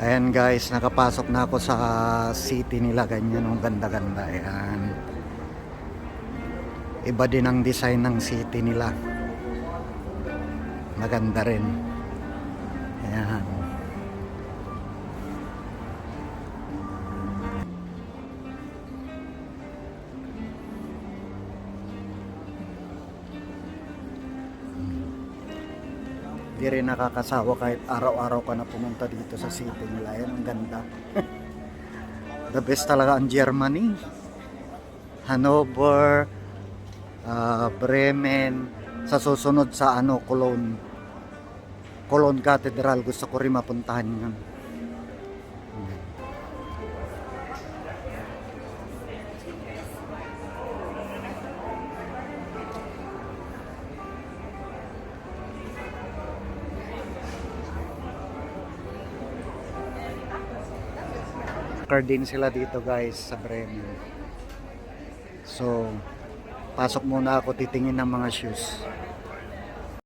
Ayan guys, nakapasok na ako sa city nila. Ganyan, ang ganda-ganda. Ayan. Iba din ang design ng city nila. Maganda rin. Ayan. Di rin nakakasawa kahit araw-araw ka na pumunta dito sa city nila. Ayan, ang ganda. The best talaga ang Germany. Hanover, Bremen, sa susunod sa Cologne. Cologne Cathedral, gusto ko rin mapuntahan yun. Car din sila dito guys sa Bremen. So, pasok muna ako, titingin ng mga shoes.